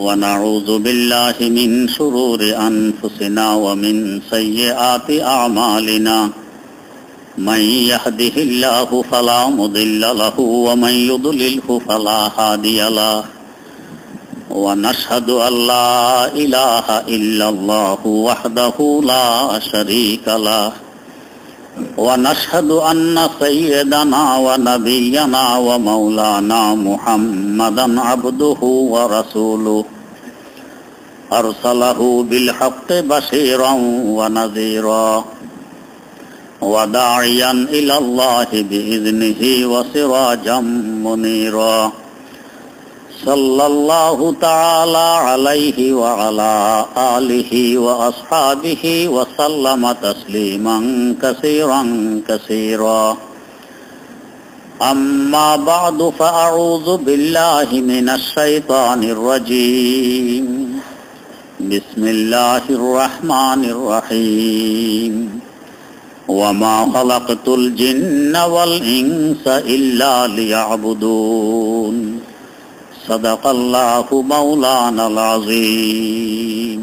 ونعوذ بالله من شرور أنفسنا ومن سيئات أعمالنا من يهده الله فلا مضل له ومن يضلله فلا هادي له ونشهد أن لا إله إلا الله وحده لا شريك له ونشهد أن سيدنا ونبينا ومولانا محمدا عبده ورسوله أرسله بالحق بشيرا ونذيرا وداعيا إلى الله بإذنه وسراجا منيرا صلى الله تعالى عليه وعلى آله وأصحابه وسلم تسليما كثيرا كثيرا أما بعد فأعوذ بالله من الشيطان الرجيم بسم الله الرحمن الرحيم وما خلقت الجن والإنس إلا ليعبدون صدق الله مولانا العظيم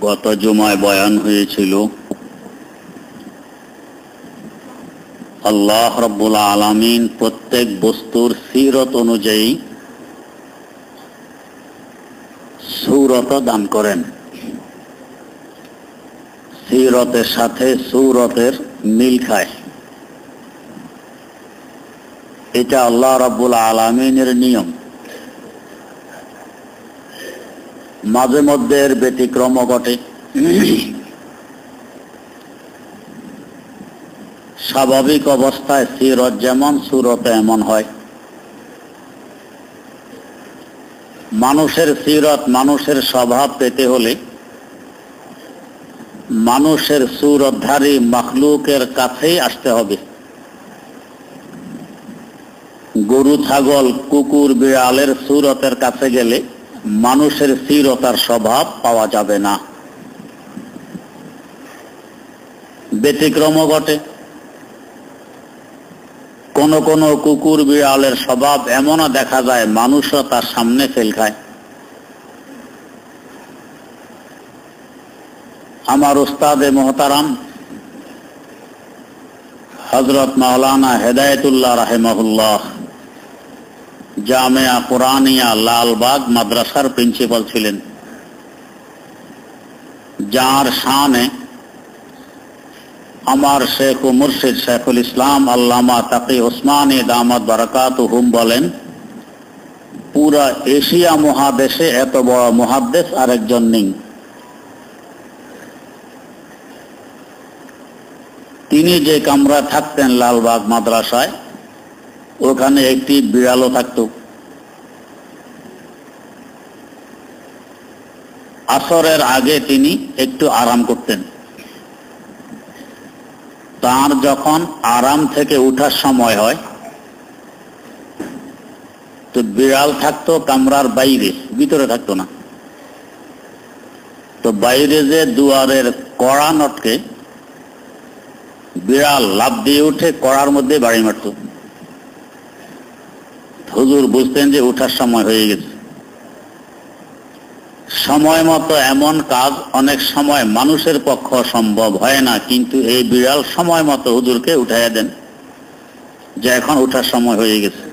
গত জুমায় বয়ান হয়েছিল আল্লাহ রাব্বুল আলামিন প্রত্যেক বস্তুর সিরত অনুযায়ী সূরত দান করেন। সিরতের সাথে সূরতের মিল খায়, এটা আল্লাহ রাব্বুল আলামিনের নিয়ম। মাঝে মধ্যে এর ব্যতিক্রম ঘটে। স্বাভাবিক অবস্থায় সিরত যেমন সূরত এমন হয়। মানুষের সিরত, মানুষের স্বভাব পেতে হলে মানুষের সূরতধারী মাখলুকের কাছেই আসতে হবে। গরু, ছাগল, কুকুর, বিড়ালের সূরতের কাছে গেলে মানুষের সিরত আর স্বভাব পাওয়া যাবে না। ব্যতিক্রম ঘটে। কোন কোন কুকুর, বিড়ালের স্বভাব এমনও দেখা যায় মানুষও তার সামনে ফেল খায়। আমার উস্তাদে মোহতারাম হযরত মাওলানা হেদায়েতুল্লাহ রাহিমাহুল্লাহ জামিয়া কুরআনিয়া লালবাগ মাদ্রাসার প্রিন্সিপাল ছিলেন, যার শানে আমার শেখ ও মুর্শিদ শেখুল ইসলাম আল্লামা তাকি ওসমানী দামাত বারাকাতুহুম বলেন, পুরা এশিয়া মহাদেশে এত বড় মুহাদ্দিস আরেকজন নেই। তিনি যে কামরা থাকতেন লালবাগ মাদ্রাসায়, ওখানে একটি বিড়ালও থাকত। আসরের আগে তিনি একটু আরাম করতেন। তার যখন আরাম থেকে উঠার সময় হয় তো বিড়াল থাকতো কামরার বাইরে, ভিতরে থাকতো না। তো বাইরে যে দুয়ারের কড়া নটকে বিড়াল লাফ দিয়ে উঠে কড়ার মধ্যে বাড়ি মারত। হুজুর বুঝতেন যে উঠার সময় হয়ে গেছে। সময় মতো এমন কাজ অনেক সময় মানুষের পক্ষ সম্ভব হয় না, কিন্তু এই বিড়াল সময় মতো হুজুরকে উঠাইয়া দেন যে এখন উঠার সময় হয়ে গেছে।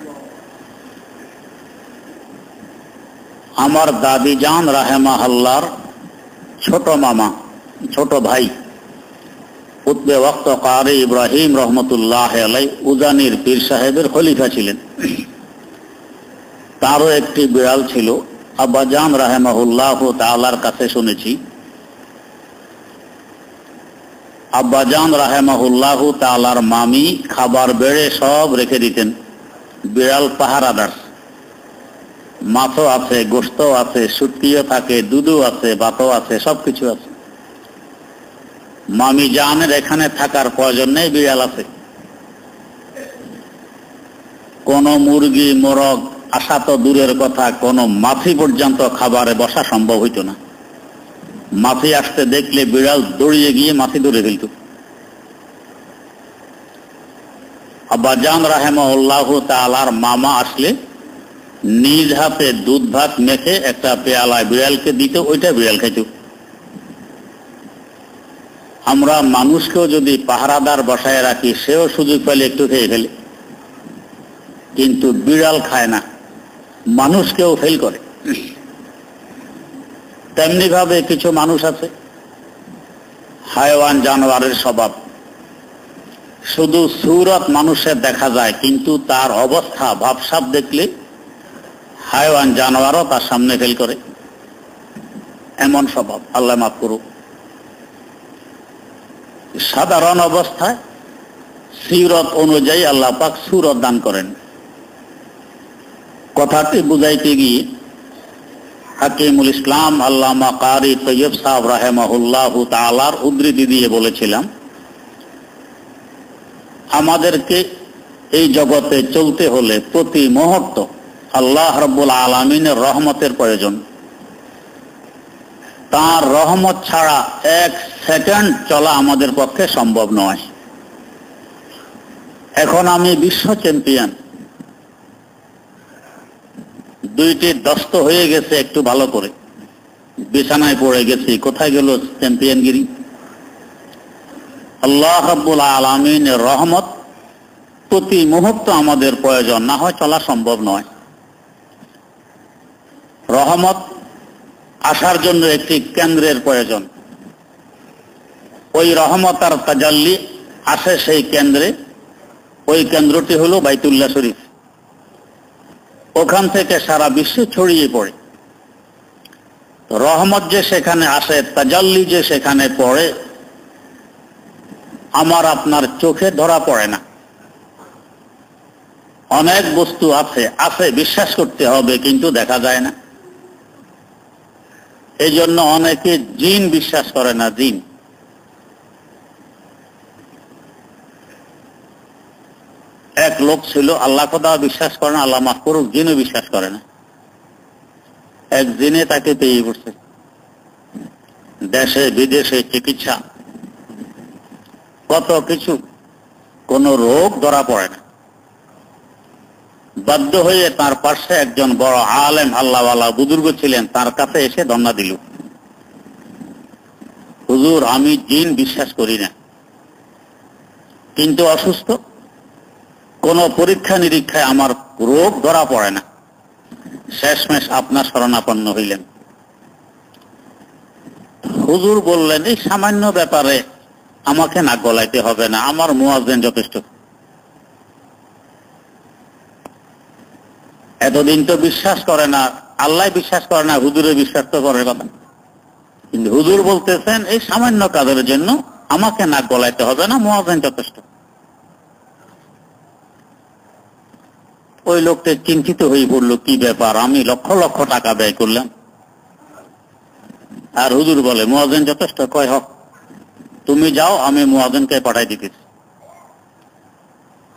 আমার দাদি জান রাহেমাহুল্লাহর ছোট মামা, ছোট ভাই কুতবে ওয়াক্ত কারি ইব্রাহিম রহমতুল্লাহ আলাইহি উজানির পীর সাহেবের খলিফা ছিলেন। তারও একটি বিড়াল ছিল। আব্বাজান রাহিমাহুল্লাহ তাআলার কাছে শুনেছি, আব্বাজান রাহিমাহুল্লাহ তাআলার মামি খাবার বেড়ে সব রেখে দিতেন। বিড়াল পাহারাদার। মাছও আছে, গোশতও আছে, শুটকিও থাকে, দুধও আছে, ভাতও আছে, সবকিছু আছে। মামি জানের এখানে থাকার প্রয়োজন নেই, বিড়াল আছে। কোন মুরগি, মোরগ আসা তো দূরের কথা, কোন মাছি পর্যন্ত খাবারে বসা সম্ভব হইত না। মাছি আসতে দেখলে বিড়াল দৌড়িয়ে গিয়ে মাছি ধরে ফেলত। আব্বাজান রাহিমাহুল্লাহ তাআলার মামা আসলে নিজ হাতে দুধ ভাত মেখে একটা পেয়ালায় বিড়ালকে দিত, ওইটা বিড়াল খাইত। আমরা মানুষকেও যদি পাহারাদার বসায় রাখি, সেও সুযোগ পেলে একটু খেয়ে ফেলে, কিন্তু বিড়াল খায় না, মানুষকেও ফেল করে। তেমনি ভাবে কিছু মানুষ আছে, হায়ওয়ান জানোয়ারের স্বভাব, শুধু সূরত মানুষের দেখা যায়, কিন্তু তার অবস্থা ভাবসাব দেখলে হায়ওয়ান জানোয়ারও তার সামনে ফেল করে, এমন স্বভাব। আল্লাহ মাফ করুক। সাধারণ অবস্থায় সীরত অনুযায়ী আল্লাহ পাক সূরত দান করেন। কথাটি বুঝাইতে গিয়ে হাকিমুল ইসলাম আল্লামা কারি তৈয়ব সাহেব রাহিমাহুল্লাহু তাআলার উদ্ধৃতি দিয়ে বলেছিলাম, আমাদেরকে এই জগতে চলতে হলে প্রতি মুহূর্ত আল্লাহ রাব্বুল আলামিনের রহমতের প্রয়োজন। তার রহমত ছাড়া এক সেকেন্ড চলা আমাদের পক্ষে সম্ভব নয়। এখন আমি বিশ্ব চ্যাম্পিয়ন, দুইটি দস্ত হয়ে গেছে, একটু ভালো করে বিছানায় পড়ে গেছি, কোথায় গেল চ্যাম্পিয়নগিরি? আল্লাহ রাব্বুল আলামিনের রহমত প্রতি মুহূর্ত আমাদের প্রয়োজন, না হয় চলা সম্ভব নয়। রহমত আসার জন্য একটি কেন্দ্রের প্রয়োজন। ওই রহমত আর তাজাল্লি আসে সেই কেন্দ্রে, ওই কেন্দ্রটি হলো বাইতুল্লাহ শরীফ। ওখান থেকে সারা বিশ্বে ছড়িয়ে পড়ে। রহমত যে সেখানে আসে, তাজাল্লি যে সেখানে পড়ে, আমার আপনার চোখে ধরা পড়ে না। অনেক বস্তু আছে, বিশ্বাস করতে হবে, কিন্তু দেখা যায় না। এই জন্য অনেকে জিন বিশ্বাস করে না। জিন, এক লোক ছিল আল্লাহ খোদা বিশ্বাস করে না, আল্লাহ মাফ করুক, জিনও বিশ্বাস করে না। এক জিনে তাকে পেয়ে পড়ছে, দেশে বিদেশে চিকিৎসা কত কিছু, কোন রোগ ধরা পড়ে না। বাধ্য হয়ে তার পাশে একজন বড় আলেম আল্লাহওয়ালা বুজুর্গ ছিলেন, তার কাছে এসে ধর্ণা দিল, হুজুর আমি জিন বিশ্বাস করি না, কিন্তু অসুস্থ, কোন পরীক্ষা নিরীক্ষায় আমার রোগ ধরা পড়ে না। শেষমেশ আপনার শরণাপন্ন হইলেন। হুজুর বললেন, এই সামান্য ব্যাপারে আমাকে নাক গলাইতে হবে না, আমার মুয়াজ্জিন যথেষ্ট। এতদিন তো বিশ্বাস করে না, আল্লাহ বিশ্বাস করে না, হুজুরে বিশ্বাস তো করার কথা, কিন্তু হুজুর বলতেছেন এই সামান্য কাজের জন্য আমাকে নাক গলাইতে হবে না, মুয়াজ্জিন যথেষ্ট। ওই লোকটা চিন্তিত হয়ে পড়ল, কি ব্যাপার, আমি লক্ষ লক্ষ টাকা ব্যয় করলাম, আর হুজুর বলে মুয়াজ্জিন যথেষ্ট। কয় হক, তুমি যাও, আমি মুয়াজ্জিনকে পাঠাই দিতেছি।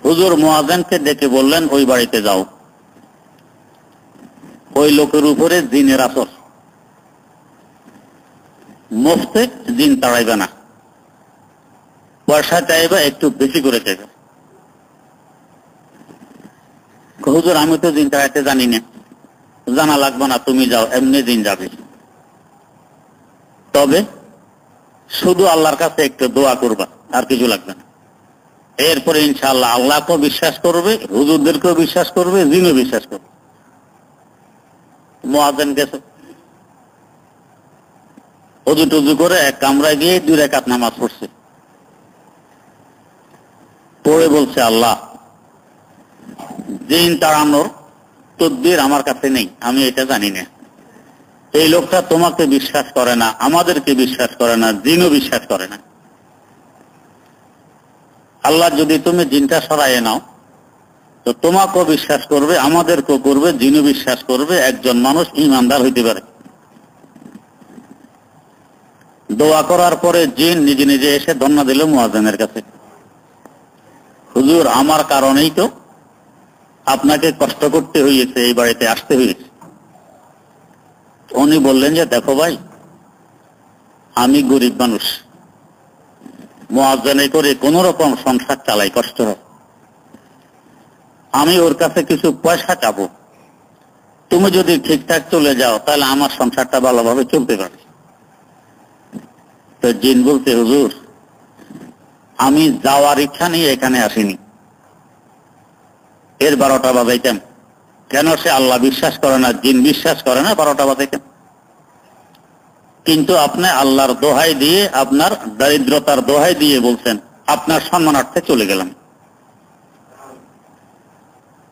হুজুর মুয়াজ্জিনকে ডেকে বললেন, ওই বাড়িতে যাও, ওই লোকের উপরে জিনের আসর, মুফতে জিন তাড়াইবে না, পয়সা চাইবে একটু বেশি করে চাইবে। হুজুর আমি তো জিন তাড়াইতে জানি না। জানা লাগবে না, তুমি যাও, এমনি জিন যাবে। তবে শুধু আল্লাহর কাছে একটু দোয়া করবা, আর কিছু লাগবে না। এরপরে ইনশাআল্লাহ আল্লাহকেও বিশ্বাস করবে, হুজুরদেরকেও বিশ্বাস করবে, জিনও বিশ্বাস করবে। মুয়াজ্জিন গেছে, ওযু টুজু করে এক কামরায় গিয়ে 2 রাকাত নামাজ পড়ছে। পড়ে বলছে, আল্লাহ জিন তাড়ানোর তদবির আমার কাছে নেই, আমি এটা জানি না। এই লোকটা তোমাকে বিশ্বাস করে না, আমাদেরকে বিশ্বাস করে না, জিনও বিশ্বাস করে না। আল্লাহ যদি তুমি জিনটা সরাইয়ে নাও, তো তোমাকেও বিশ্বাস করবে, আমাদেরকেও করবে, জিনও বিশ্বাস করবে, একজন মানুষ ঈমানদার হইতে পারে। দোয়া করার পরে জিন নিজে নিজে এসে ধন্না দিল মুয়াজ্জিনের কাছে, হুজুর আমার কারণেই তো আপনাকে কষ্ট করতে হয়েছে, এই বাড়িতে আসতে হয়েছে। উনি বললেন যে, দেখো ভাই, আমি গরিব মানুষ, মুয়াজ্জিনে করে কোন রকম সংসার চালাই, কষ্ট হয়, আমি ওর কাছে কিছু পয়সা চাবো, তুমি যদি ঠিকঠাক চলে যাও তাহলে আমার সংসারটা ভালোভাবে চলতে পারে। তো জিন বলতে, হুজুর আমি যাওয়ার ইচ্ছা নিয়ে এখানে আসিনি, এর 12টা বাজাইতাম কেন? সে আল্লাহ বিশ্বাস করে না, জিন বিশ্বাস করে না, 12টা বাজাইতাম। কিন্তু আপনি আল্লাহর দোহাই দিয়ে, আপনার দারিদ্রতার দোহাই দিয়ে বলছেন, আপনার সম্মানার্থে চলে গেলাম।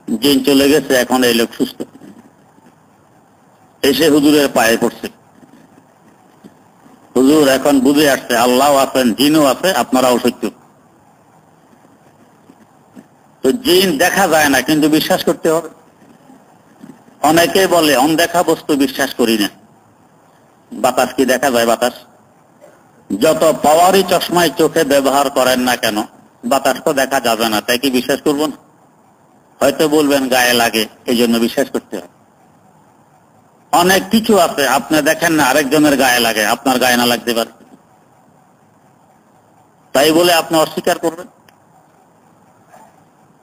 জিন চলে গেছে, এখন এই লোক সুস্থ। এসে হুজুরের পায়ে পড়ছে, হুজুর এখন বুঝে আসছে আল্লাহ আছেন, জিনও আছে, আপনারাও সত্য। তো জিন দেখা যায় না, কিন্তু বিশ্বাস করতে হবে। অনেকে বলে অনদেখা বস্তু বিশ্বাস করি না। বাতাস কি দেখা যায়? বাতাস যত পাওয়ারই চশমায় চোখে ব্যবহার করেন না কেন, বাতাস তো দেখা যাবে না, তাই কি বিশ্বাস করব না? হয়তো বলবেন গায়ে লাগে, এই জন্য বিশ্বাস করতে হবে। অনেক কিছু আছে আপনি দেখেন না, আরেকজনের গায়ে লাগে, আপনার গায়ে না লাগতে পারে, তাই বলে আপনি অস্বীকার করবেন?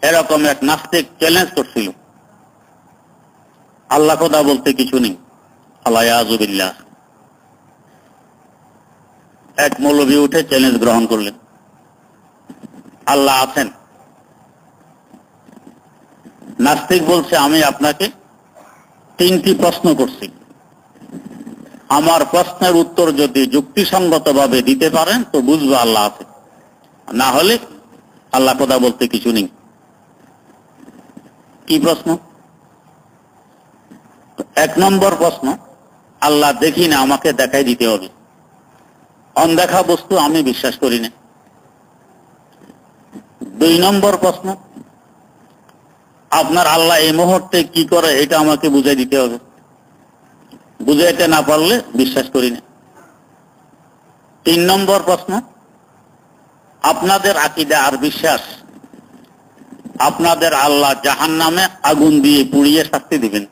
এরকম এক নাস্তিক চ্যালেঞ্জ করছিল, আল্লাহ খোদা বলতে কিছু নেই, আল্লাহ। এক মৌলভী উঠে চ্যালেঞ্জ গ্রহণ করলেন, আল্লাহ আছেন। নাস্তিক বলছে, আমি আপনাকে 3টি প্রশ্ন করছি, আমার প্রশ্নের উত্তর যদি যুক্তিসঙ্গতভাবে দিতে পারেন তো বুঝবো আল্লাহ আছে, না হলে আল্লাহ খোদা বলতে কিছু নেই। কি প্রশ্ন? 1 নম্বর প্রশ্ন, আল্লাহ দেখি না, আমাকে দেখাই দিতে হবে, অনদেখা বস্তু আমি বিশ্বাস করি না। 2 নম্বর প্রশ্ন, আপনার আল্লাহ এই মুহূর্তে কি করে এটা আমাকে বুঝাই দিতে হবে, বুঝাইতে না পারলে বিশ্বাস করি না। 3 নম্বর প্রশ্ন, আপনাদের আকীদা আর বিশ্বাস, আপনাদের আল্লাহ জাহান্নামে আগুন দিয়ে পুড়িয়ে শাস্তি দিবেন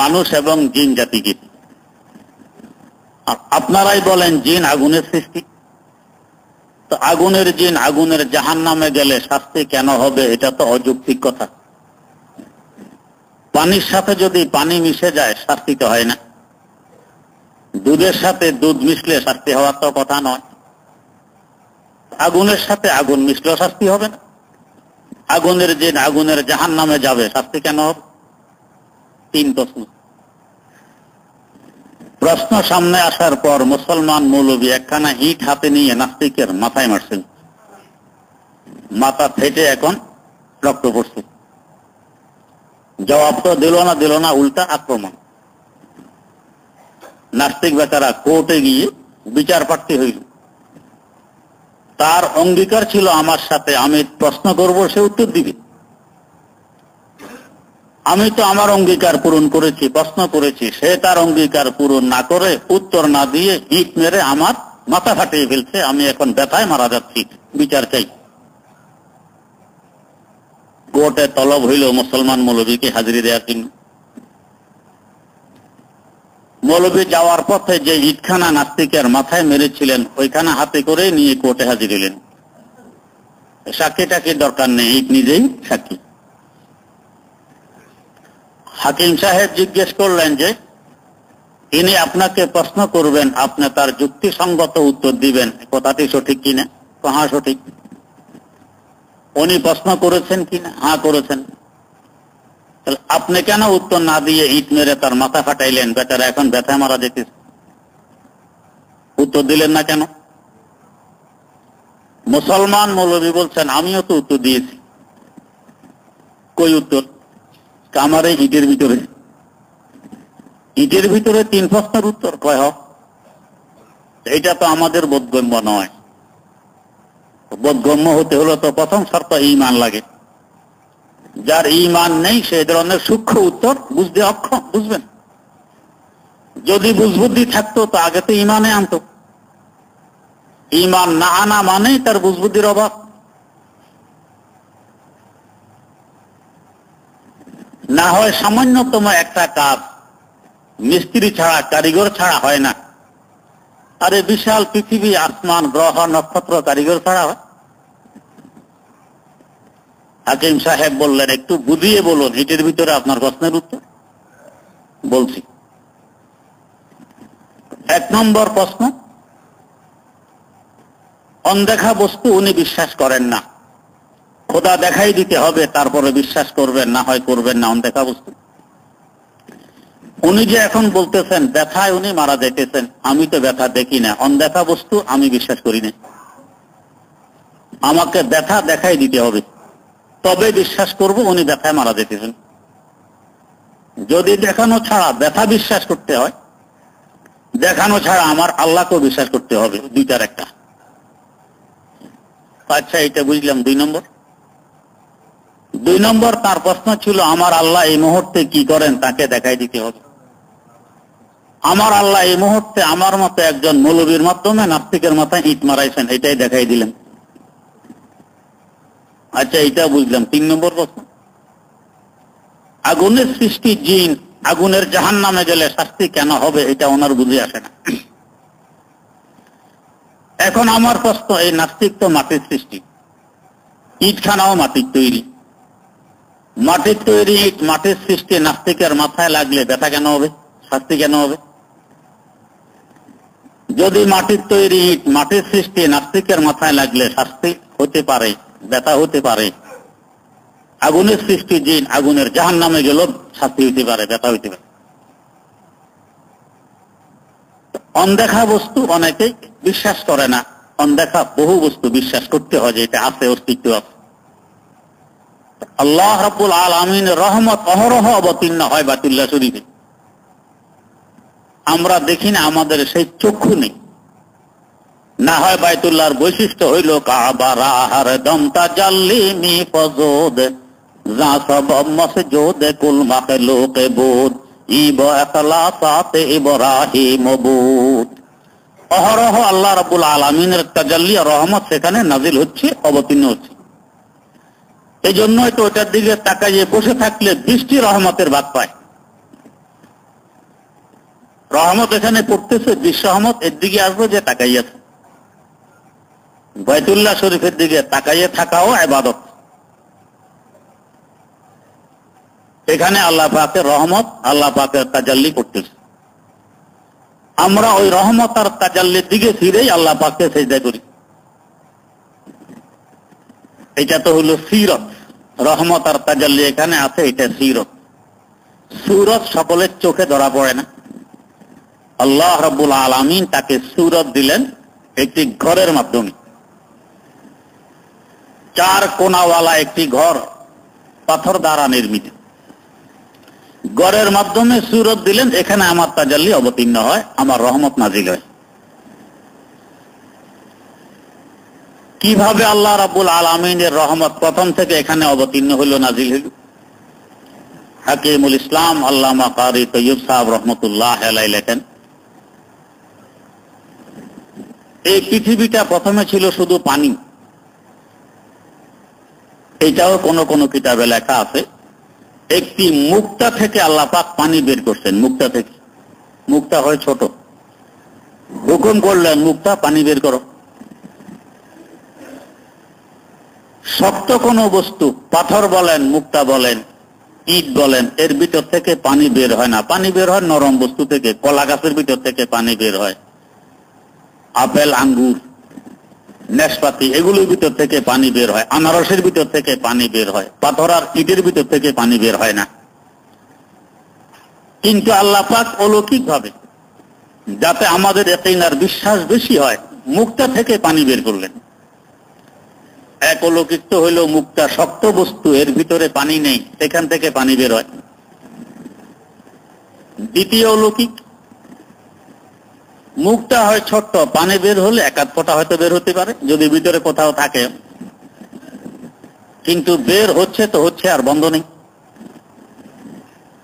মানুষ এবং জিন জাতিকে। আপনারাই বলেন জিন আগুনের সৃষ্টি, তো আগুনের জিন আগুনের জাহান্নামে গেলে শাস্তি কেন হবে? এটা তো অযৌক্তিক কথা। পানির সাথে যদি পানি মিশে যায় শাস্তি তো হয় না, দুধের সাথে দুধ মিশলে শাস্তি হওয়ার তো কথা নয়। আগুনের সাথে আগুন মিশলেও শাস্তি হবে না, আগুনের জিন আগুনের জাহান্নামে যাবে, শাস্তি কেন হবে? 3 প্রশ্ন। প্রশ্ন সামনে আসার পর মুসলমান মৌলবী একখানা ইট হাতে নিয়ে নাস্তিকের মাথায় মারছেন, মাথা ফেটে এখন রক্ত পড়ছে। জবাব তো দিল না, উল্টা আক্রমণ। নাস্তিক বেচারা কোর্টে গিয়ে বিচার প্রার্থী হইল। তার অঙ্গীকার ছিল আমার সাথে, আমি প্রশ্ন করব, সে উত্তর দিবে। আমি তো আমার অঙ্গীকার পূরণ করেছি, প্রশ্ন করেছি, সে তার অঙ্গীকার পূরণ না করে, উত্তর না দিয়ে ইট মেরে আমার মাথা ফাটিয়ে ফেলছে, আমি এখন ব্যথায় মারা যাচ্ছি, বিচার চাই। কোর্টে তলব হইল মুসলমান মৌলবীকে হাজিরি দেওয়ার জন্য। মৌলবী যাওয়ার পথে যে ইটখানা নাস্তিকের মাথায় মেরেছিলেন ওইখানা হাতে করে নিয়ে কোর্টে হাজির হলেন। সাক্ষীটাকে দরকার নেই, ইট নিজেই সাক্ষী। হাকিম সাহেব জিজ্ঞেস করলেন যে ইনি আপনাকে প্রশ্ন করবেন, আপনি তার যুক্তিসঙ্গত উত্তর দিবেন, কথাটি সঠিক কিনা? হ্যাঁ সঠিক। উনি প্রশ্ন করেছেন কিনা? হ্যাঁ করেছেন। তাহলে আপনি কেন উত্তর না দিয়ে ইট মেরে তার মাথা ফাটাইলেন? বেচারা এখন ব্যথায় মারা যেতেছে, উত্তর দিলেন না কেন? মুসলমান মৌলবী বলছেন, আমিও তো উত্তর দিয়েছি। কই উত্তর? আমার এই ইটের ভিতরে। ইটের ভিতরে 3 প্রশ্নের উত্তর কয়? এটা তো আমাদের বোধগম্য নয়। বোধগম্য হতে হলে তো প্রথম শর্ত ঈমান লাগে। যার ঈমান নেই সে ধরনের সূক্ষ্ম উত্তর বুঝতে অক্ষম। বুঝবেন, যদি বুঝবুদ্ধি থাকতো তো আগে তো ঈমানে আনতো। ঈমান না আনা মানেই তার বুঝবুদ্ধির অভাব। না হয় সামান্যতম একটা কাজ মিস্ত্রি ছাড়া, কারিগর ছাড়া হয় না। আরে বিশাল পৃথিবী, আসমান, গ্রহ, নক্ষত্র কারিগর ছাড়া হয়? হাকিম সাহেব বললেন, একটু বুঝিয়ে বলুন এটির ভিতরে আপনার প্রশ্নের উত্তর। বলছি, 1 নম্বর প্রশ্ন, অনদেখা বস্তু উনি বিশ্বাস করেন না। খোদা দেখাই দিতে হবে তারপরে বিশ্বাস করবেন, না হয় করবেন না অনদেখা বস্তু। উনি যে এখন বলতেছেন ব্যথায় উনি মারা যেতেছেন, আমি তো ব্যথা দেখি না, অনদেখা বস্তু আমি বিশ্বাস করি না। আমাকে ব্যথা দেখাই দিতে হবে, তবে বিশ্বাস করব উনি ব্যথায় মারা যেতেছেন। যদি দেখানো ছাড়া ব্যথা বিশ্বাস করতে হয়, দেখানো ছাড়া আমার আল্লাহকেও বিশ্বাস করতে হবে, দুইটার একটা। আচ্ছা, এটা বুঝলাম। 2 নম্বর তার প্রশ্ন ছিল, আমার আল্লাহ এই মুহূর্তে কি করেন তাকে দেখাই দিতে হবে। আমার আল্লাহ এই মুহূর্তে আমার মতো একজন মৌলবীর মাধ্যমে নাস্তিকের মাথায় ইট মারাইছেন, এটাই দেখাই দিলেন। আচ্ছা, এটা বুঝলাম। 3 নম্বর প্রশ্ন, আগুনের সৃষ্টি জিন, আগুনের জাহান্নামে গেলে শাস্তি কেন হবে, এটা ওনার বুঝে আসে না। এখন আমার প্রশ্ন, এই নাস্তিক তো মাটির সৃষ্টি, ইটখানাও মাটির তৈরি, মাটির তৈরি ইট, মাটির সৃষ্টি নাস্তিকের মাথায় লাগলে ব্যথা কেন হবে, শাস্তি কেন হবে? যদি মাটির তৈরি ইট, মাটির সৃষ্টি নাস্তিকের মাথায় লাগলে শাস্তি হতে পারে, ব্যথা হতে পারে, আগুনের সৃষ্টি জিন, আগুনের জাহান্নামে গেল শাস্তি হইতে পারে, ব্যথা হইতে পারে। অনদেখা বস্তু অনেকেই বিশ্বাস করে না, অনদেখা বহু বস্তু বিশ্বাস করতে হয় যে এটা আছে, অস্তিত্ব আছে। আল্লাহ রাব্বুল আলামিনের রহমত অহরহ অবতীর্ণ হয় বাইতুল্লাহ শরীফে, আমরা দেখি না, আমাদের সেই চক্ষু নেই। না হয় বাইতুল্লাহর বৈশিষ্ট্য হইল কাবা রাহার দম তাজাল্লিমি ফজুদ যা সব মসজুদ কুল মাখলুকে বুদ ইব ইখলাসাতে ইব্রাহিম বুদ। অহরহ আল্লাহ রাব্বুল আলামিনের তাজাল্লি আর রহমত সেখানে নাজিল হচ্ছে, অবতীর্ণ হচ্ছে। এই জন্য তো ওটার দিকে তাকাইয়ে বসে থাকলে বৃষ্টি রহমতের ভাগ পায়। রহমত এখানে পড়তেছে, বৃষ্টি রহমত এর দিকে আসবে যে তাকাইয়াছে। বাইতুল্লাহ শরীফের দিকে তাকাইয়ে থাকাও ইবাদত। এখানে আল্লাহ পাকের রহমত, আল্লাহ পাকের তাজাল্লি করতেছে। আমরা ওই রহমত আর তাজাল্লির দিকে ফিরেই আল্লাহ পাককে সিজদা করি। এটা তো হলো সিরত, রহমত আর তাজাল্লি এখানে আছে, এটা সিরত। সুরত সকলের চোখে ধরা পড়ে না। আল্লাহ রাব্বুল আলামিন তাকে সুরত দিলেন একটি ঘরের মাধ্যমে। 4 কোণাওয়ালা একটি ঘর, পাথর দ্বারা নির্মিত। ঘরের মাধ্যমে সুরত দিলেন, এখানে আমার তাজাল্লি অবতীর্ণ হয়, আমার রহমত নাজিল হয়। কিভাবে আল্লাহ রাব্বুল আলামিনের রহমত প্রথম থেকে এখানে অবতীর্ণ হইল, নাজিল হইল? হাকিমুল ইসলাম আল্লামা কারি তৈয়ব সাহেব রহমতুল্লাহ আলাইহি লেখেন, এই পৃথিবীটা প্রথমে ছিল শুধু পানি। এটাও কোন কোন কিতাবে লেখা আছে, একটি মুক্তা থেকে আল্লাহ পাক পানি বের করছেন। মুক্তা থেকে, মুক্তা হয় ছোট, হুকুম করলেন মুক্তা পানি বের করো। শক্ত কোন বস্তু, পাথর বলেন, মুক্তা বলেন, ইট বলেন, এর ভিতর থেকে পানি বের হয় না। পানি বের হয় নরম বস্তু থেকে, কলা গাছের ভিতর থেকে পানি বের হয়, আপেল, আঙ্গুর, নাশপাতি, এগুলোর ভিতর থেকে পানি বের হয়, আনারসের ভিতর থেকে পানি বের হয়, পাথর আর ইটের ভিতর থেকে পানি বের হয় না। কিন্তু আল্লাহ পাক অলৌকিক ভাবে, যাতে আমাদের ইয়াকিন আর বিশ্বাস বেশি হয়, মুক্তা থেকে পানি বের করলেন। এক অলৌকিক তো হইল মুক্তা শক্ত বস্তু, এর ভিতরে পানি নেই, সেখান থেকে পানি বের হয়। দ্বিতীয় অলৌকিক, মুক্তা হয় ছোট্ট, পানি বের হলে 1-8 ফোঁটা হয়তো বের হতে পারে যদি ভিতরে কোথাও থাকে, কিন্তু বের হচ্ছে তো হচ্ছে, আর বন্ধ নেই।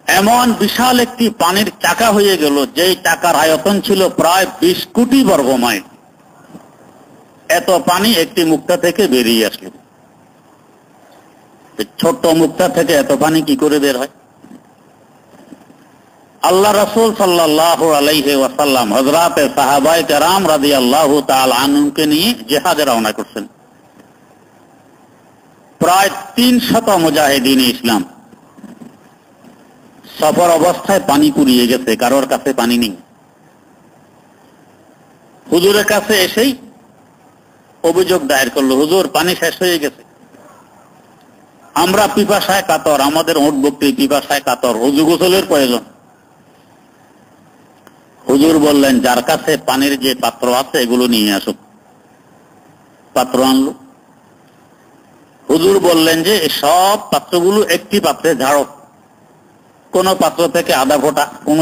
এমন বিশাল একটি পানির চাকা হয়ে গেল, যেই চাকার আয়তন ছিল প্রায় 20 কোটি বর্গ মাইল। এত পানি একটি মুক্তা থেকে বেরিয়ে আসলো। ছোট্ট মুক্তা থেকে এত পানি কি করে বের হয়? আল্লাহ রাসূল সাল্লাল্লাহু আলাইহি ওয়াসাল্লাম হযরতে সাহাবায়ে কেরাম রাদিয়াল্লাহু তাআলা আনহুকে নিয়ে জিহাদে রওনা করছেন। প্রায় 300 মুজাহিদিন ইসলাম সফর অবস্থায় পানি কুড়িয়ে গেছে, কারোর কাছে পানি নেই। হুজুরের কাছে এসেই অভিযোগ দায়ের করলো, হুজুর পানি শেষ হয়ে গেছে, আমরা পিপাসায় কাতর, আমাদের ওট ভক্তি পিপাসায় কাতর, ওযু গোসলের প্রয়োজন। হুজুর বললেন, যার কাছে পানির যে পাত্র আছে এগুলো নিয়ে আসুক। পাত্র আনলো। হুজুর বললেন যে সব পাত্রগুলো একটি পাত্রে ঝাড়ো। কোন পাত্র থেকে আধা ফোঁটা, কোন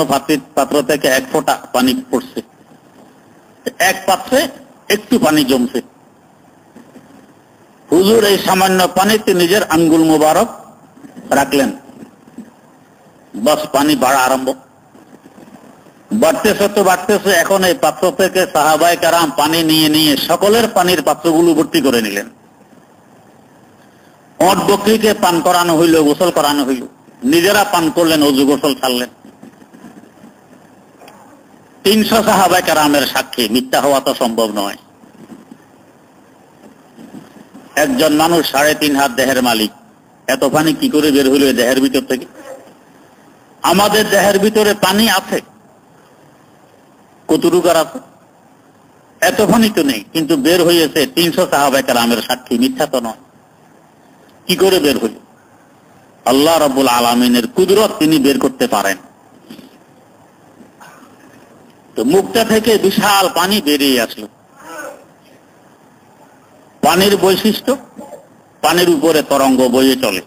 পাত্র থেকে 1 ফোঁটা পানি পড়ছে, এক পাত্রে একটু পানি জমছে। হুজুর এই সামান্য পানিতে নিজের আঙ্গুল মোবারক রাখলেন, বাস পানি বাড়া আরম্ভ। বাড়তেছে তো বাড়তেছে, এখন এই পাত্র থেকে সাহাবায়ে কেরাম পানি নিয়ে নিয়ে সকলের পানির পাত্রগুলো ভর্তি করে নিলেন। ওট বকরিকে পান করানো হইল, গোসল করানো হইল, নিজেরা পান করলেন, ওযু গোসল ছাড়লেন। 300 সাহাবায়ে কেরামের সাক্ষী, মিথ্যা হওয়া তো সম্ভব নয়। একজন মানুষ 3.5 হাত দেহের মালিক, এত পানি কি করে বের হইল দেহের ভিতর থেকে? আমাদের দেহের ভিতরে পানি আছে, কতটুকার আছে? এত পানি তো নেই, কিন্তু বের হয়েছে। 300 সাহাবায়ে কেরামের সাক্ষী, মিথ্যা তো নয়। কি করে বের হইল? আল্লাহ রাব্বুল আলামিনের কুদরত, তিনি বের করতে পারেন। তো মুখটা থেকে বিশাল পানি বেরিয়ে আসলো। পানির বৈশিষ্ট্য, পানির উপরে তরঙ্গ বয়ে চলে।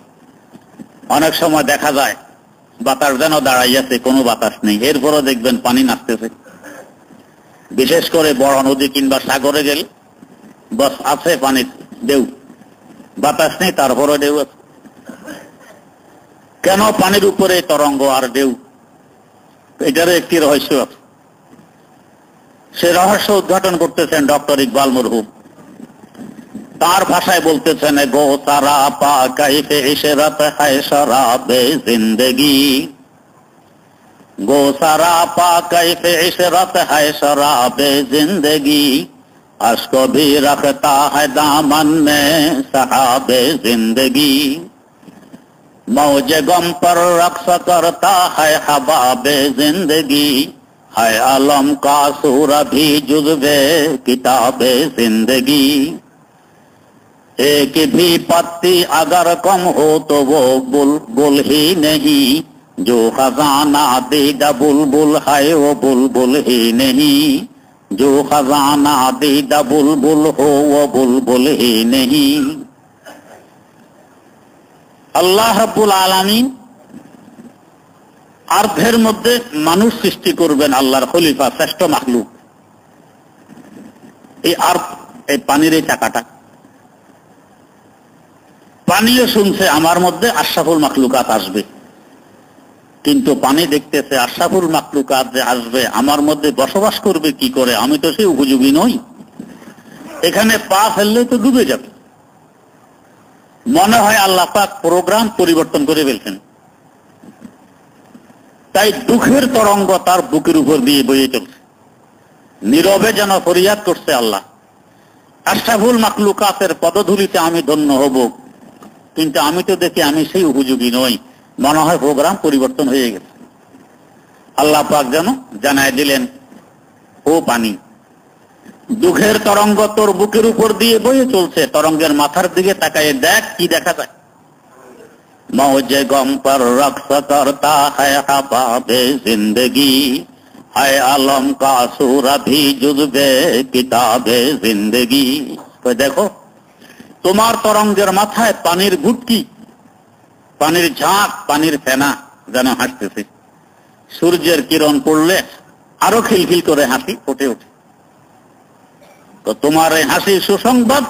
অনেক সময় দেখা যায় বাতাস যেন দাঁড়াইয়াছে, কোনো বাতাস নেই, এরপরও দেখবেন পানি নাচতেছে। বিশেষ করে বড় নদী কিংবা সাগরে গেলে বাস আছে পানির ঢেউ, বাতাস নেই, তারপরও ঢেউ আছে। কেন পানির উপরে তরঙ্গ আর ঢেউ? এটারও একটি রহস্য আছে। সে রহস্য উদ্ঘাটন করতেছেন ডক্টর ইকবাল মরহুম। তার ভাষায় বলতেছেন, গো সারা পা কাইফে ইশরাত হায় শরাবে জিন্দেগি, গো সারা পা কাইফে ইশরাত হায় শরাবে জিন্দেগি, আশক ভি রখতা है दामन में सहाबे जिंदगी, मौजे गम पर रक्स करता है हबाबे जिंदगी, है आलम का सूरा भी जुज़्वे किताबे जिंदगी, एक भी पत्ती अगर कम हो तो वो बुलबुल ही नहीं, जो खजाना दीदा बुलबुल है वो बुलबुल ही नहीं, जो खजाना दीदा बुलबुल हो वो बुलबुल ही नहीं। আল্লাহ রাব্বুল আলামিন আর্ধের মধ্যে মানুষ সৃষ্টি করবেন, আল্লাহর খলিফা, শ্রেষ্ঠ মাখলুক। এই আর এই পানির এই চাকাটা, পানিও শুনছে আমার মধ্যে আশরাফুল মাখলুকাত আসবে, কিন্তু পানি দেখতেছে আশরাফুল মাখলুকাত যে আসবে আমার মধ্যে বসবাস করবে কি করে? আমি তো সেই উপযোগী নই, এখানে পা ফেললে তো ডুবে যাবে। মনে হয় আল্লাহ পাক প্রোগ্রাম পরিবর্তন করে ফেলছেন। তাই দুঃখের তরঙ্গ তার বুকের উপর দিয়ে বয়ে চলছে, নীরবে যেন ফরিয়াদ করছে, আল্লাহ আশরাফুল মাখলুকাতের পদধূলিতে আমি ধন্য হব, কিন্তু আমি তো দেখি আমি সেই উপযোগী নই। মনে হয় প্রোগ্রাম পরিবর্তন হয়ে গেছে। আল্লাহ পাক যেন জানায় দিলেন, ও পানি, দুঃখের তরঙ্গ তোর বুকের উপর দিয়ে বয়ে চলছে, তরঙ্গের মাথার দিকে তাকায় দেখ কি দেখা যায়। মৌজে গম পর রক্স করতা হ্যায় হাবাবে জিন্দগি, হায় আলম কা সূরা ভি জুজবে কিতাবে জিন্দগি। তো দেখো তোমার তরঙ্গের মাথায় পানির ঘুটকি, পানির ঝাঁক, পানির ফেনা যেন হাসতেছে। সূর্যের কিরণ পড়লে আরো খিলখিল করে হাসি ফুটে ওঠে। তো তোমার এই হাসির সুসংবাদ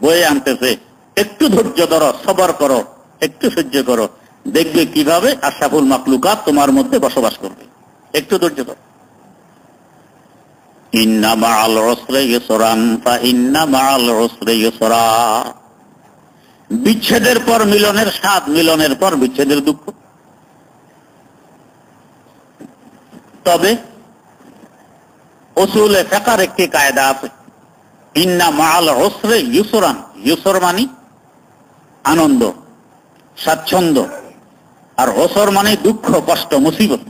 বয়ে আনতেছে। একটু ধৈর্য ধরো, সবর করো, একটু সহ্য করো, দেখবে কিভাবে আশরাফুল মাখলুকাত তোমার মধ্যে বসবাস করবে। একটু ধৈর্য ধরো। ইন্না মাআল উসরি ইউসরান ফা ইন্না মাআল উসরি ইউসরা। বিচ্ছেদের পর মিলনের স্বাদ, মিলনের পর বিচ্ছেদের দুঃখ। তবে উসুলে ফিকহের একটি কায়দা আছে, ইন্না মাআল উসরি ইউসরান। ইউসর মানে আনন্দ, স্বাচ্ছন্দ্য। আর ওসর মানে দুঃখ, কষ্ট, মুসিবত।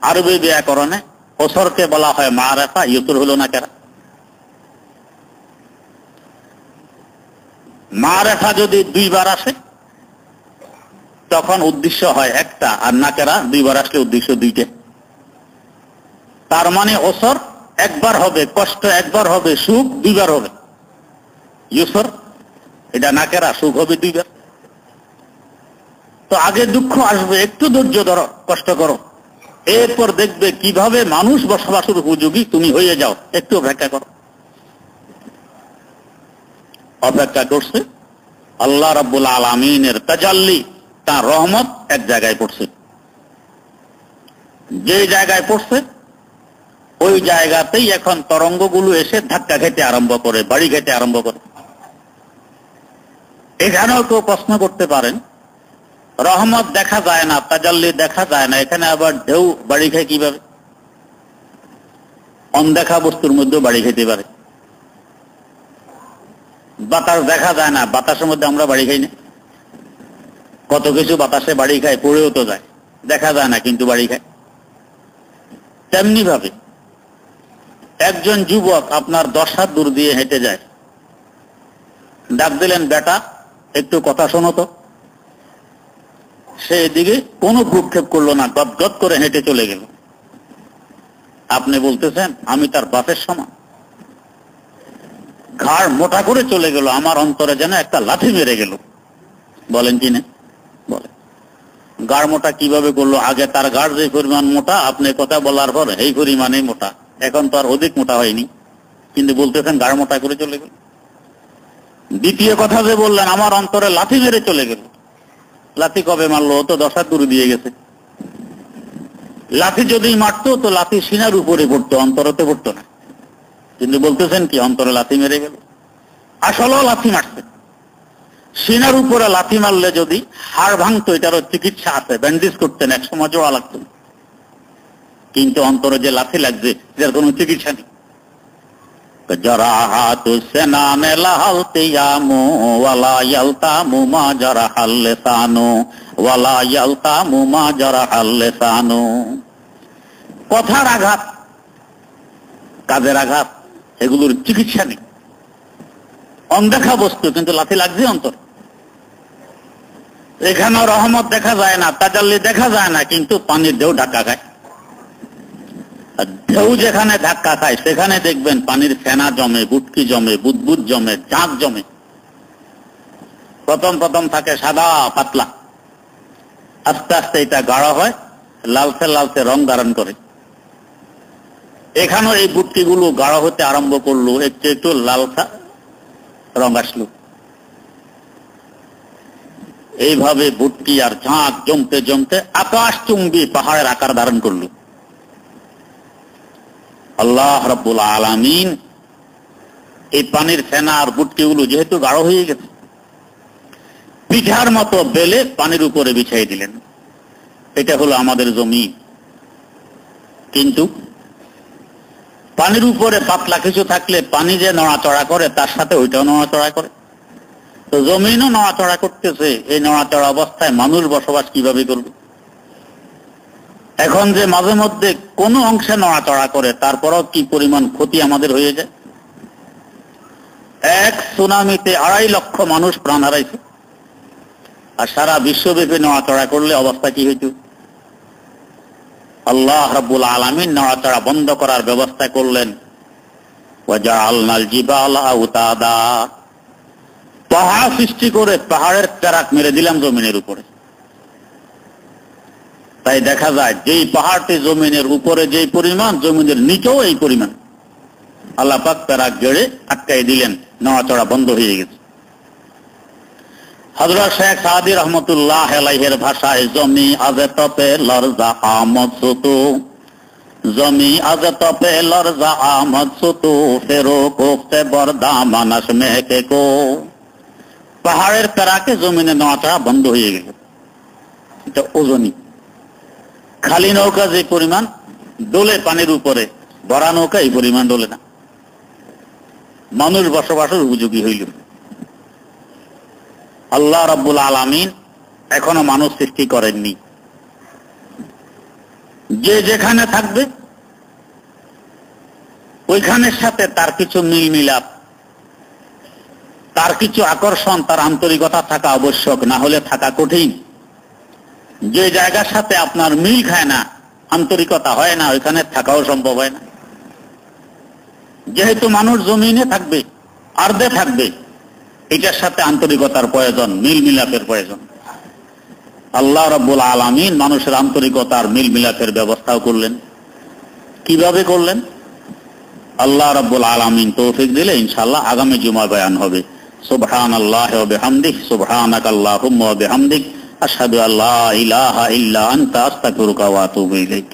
আরবি ব্যাকরণে ওসরকে বলা হয় মারেফা, ইউসর হলো না কেরা। মারেফা যদি দুইবার আসে তখন উদ্দেশ্য হয় একটা, আর নাকেরা দুইবার আসলে উদ্দেশ্য দুইটা। তার মানে ওসর একবার হবে, কষ্ট একবার হবে, সুখ দুইবার হবে। ইউসর এটা নাকেরা, সুখ হবে দুইবার। তো আগে দুঃখ আসবে, একটু ধৈর্য ধরো, কষ্ট করো, এরপর দেখবে কিভাবে মানুষ বসবাসের উপযোগী তুমি হয়ে যাও। একটু অপেক্ষা করো। অপেক্ষা করছে। আল্লাহ রাব্বুল আলামিনের তাজাল্লি, তার রহমত এক জায়গায় পড়ছে। যে জায়গায় পড়ছে ওই জায়গাতেই এখন তরঙ্গগুলো এসে ধাক্কা খেতে আরম্ভ করে, বাড়ি খেতে আরম্ভ করে। এখানেও কেউ প্রশ্ন করতে পারেন, রহমত দেখা যায় না, তাজাল্লি দেখা যায় না, এখানে আবার ঢেউ বাড়ি খায় কিভাবে? অনদেখা বস্তুর মধ্যেও বাড়ি খেতে পারে। বাতাস দেখা যায় না, বাতাসের মধ্যে আমরা বাড়ি খাই না? কত কিছু বাতাসে বাড়ি খায়, পড়েও তো যায়, দেখা যায় না কিন্তু বাড়ি খায়। তেমনি ভাবে একজন যুবক আপনার 10 হাত দূর দিয়ে হেঁটে যায়, ডাক দিলেন, বেটা একটু কথা শোনো তো। সে এদিকে কোনো ভ্রুক্ষেপ করলো না, গদগদ করে হেঁটে চলে গেল। আপনি বলতেছেন আমি তার বাপের সমান? ঘাড় মোটা করে চলে গেল, আমার অন্তরে যেন একটা লাথি মেরে গেল। বলেন কি না? বলেন। গাড় মোটা কিভাবে করলো? আগে তার গাড় যে পরিমাণ মোটা, আপনি কথা বলার পর এই পরিমাণে মোটা, এখন তো আর অধিক মোটা হয়নি, কিন্তু বলতেছেন গাড় মোটা করে চলে গেল। দ্বিতীয় কথা যে বললেন, আমার অন্তরে লাথি মেরে চলে গেল। লাথি কবে মারলো? তো 10 হাত দূরে দিয়ে গেছে। লাথি যদি মারতো তো লাথি সিনার উপরে পড়তো, অন্তরতে পড়তো না। কিন্তু বলতেছেন কি অন্তরে লাথি মেরে গেল? আসলেও লাথি মারছে। সিনার উপরে লাথি মারলে যদি হাড় ভাঙতো, এটারও চিকিৎসা আছে, ব্যান্ডেজ করতেন, এক সময় জোড়া লাগতো। কিন্তু অন্তরে যে লাথি লাগছে এটার কোনো চিকিৎসা নেই। জারাহাতু সেনানে লাহালতিয়ামু ওয়ালা ইয়ালতামু মা জারাহাল লিসানু ওয়ালা ইয়ালতামু মা জারাহাল লিসানু। কথার আঘাত, কাজের আঘাত, এগুলোর চিকিৎসা নেই। অনদেখা বস্তু, কিন্তু লাথি লাগছে অন্তর। এখানেও রহমত দেখা যায় না, তাজাল্লি দেখা যায় না, কিন্তু পানির ঢেউ ধাক্কা খায়। ঢেউ যেখানে ধাক্কা খায় সেখানে দেখবেন পানির ফেনা জমে, বুটকি জমে, বুদবুদ জমে, ঝাঁক জমে। প্রথম প্রথম থাকে সাদা পাতলা, আস্তে আস্তে এটা গাঢ় হয়, লালচে লালচে রং ধারণ করে। এখানেও এই বুটকিগুলো গাঢ় হতে আরম্ভ করলো, একটু একটু লালচা রং আসলো। এইভাবে বুটকি আর ঝাঁক জমতে জমতে আকাশচুম্বী পাহাড়ের আকার ধারণ করল। আল্লাহ রাব্বুল আলামিন এই পানির ফেনা আর বুটকিগুলো যেহেতু গাঢ় হয়ে গেছে, পিঠার মতো বেলে পানির উপরে বিছাই দিলেন। এটা হলো আমাদের জমি। কিন্তু পানির উপরে পাতলা কিছু থাকলে পানি যে নড়াচড়া করে তার সাথে ওইটাও নড়াচড়া করে। তো জমিনও নড়াচড়া করতেছে, এই নড়াচড়া অবস্থায় মানুষ বসবাস কিভাবে করবে? এখন যে মাঝে মধ্যে কোনো অংশে নড়াচড়া করে, তারপরও কি পরিমাণ ক্ষতি আমাদের হয়ে যায়। এক সুনামিতে 2.5 লক্ষ মানুষ প্রাণ হারাইছে, আর সারা বিশ্বব্যাপী নড়াচড়া করলে অবস্থা কি হইত? আল্লাহ রাব্বুল আলামিন নড়াচড়া বন্ধ করার ব্যবস্থা করলেন। ওয়াজআলনাল জিবালা আওতাদা, পাহাড় সৃষ্টি করে পাহাড়ের চারাক মেরে দিলাম জমিনের উপরে। তাই দেখা যায় যেই পাহাড়টি জমিনের উপরে যেই পরিমাণ, জমিনের নিচেও এই পরিমাণ। আল্লাহ পাক চারাক গেড়ে আটকাই দিলেন, নড়াচড়া বন্ধ হয়ে গেছে। হযরত শেখ সাদি রহমতুল্লাহ আলাইহির ভাষায়, জমি আজে তপে লরজা আমদ সুতু, জমি আজে তপে লরজা আমদ সুতু, ফেরো কোফতে বরদা মানাস মেহকে কো। পাহাড়ের পেরাকে জমিনে নড়াচড়া বন্ধ হয়ে গেল। এটা ওজনই। খালি নৌকা যে পরিমাণ ডোলে পানির উপরে, ভরা নৌকা এই পরিমাণ ডোলে না। মানুষ বসবাসের উপযোগী হইল। আল্লাহ রাব্বুল আলামিন এখনো মানুষ সৃষ্টি করেননি। যে যেখানে থাকবে ওইখানের সাথে তার কিছু মিল মিলাপ, তার কিছু আকর্ষণ, তার আন্তরিকতা থাকা আবশ্যক, না হলে থাকা কঠিন। যে জায়গার সাথে আপনার মিল খায় না, আন্তরিকতা হয় না, ওইখানে থাকাও সম্ভব হয় না। যেহেতু মানুষ জমিনে থাকবে, আরদে থাকবে, এটার সাথে আন্তরিকতার প্রয়োজন, মিল মিলাপের প্রয়োজন। আল্লাহ রাব্বুল আলামিন মানুষের আন্তরিকতার মিল মিলাপের ব্যবস্থাও করলেন। কিভাবে করলেন? আল্লাহ রাব্বুল আলামিন তৌফিক দিলে ইনশাআল্লাহ আগামী জুমায় বয়ান হবে। সুবহানাল্লাহি ওয়া বিহামদিহি, সুবহানাকাল্লাহুম্মা ওয়া বিহামদিক, আশহাদু আল্লা ইলাহা ইল্লা আনতা, আস্তাগফিরুকা ওয়া আতুবু ইলাইক।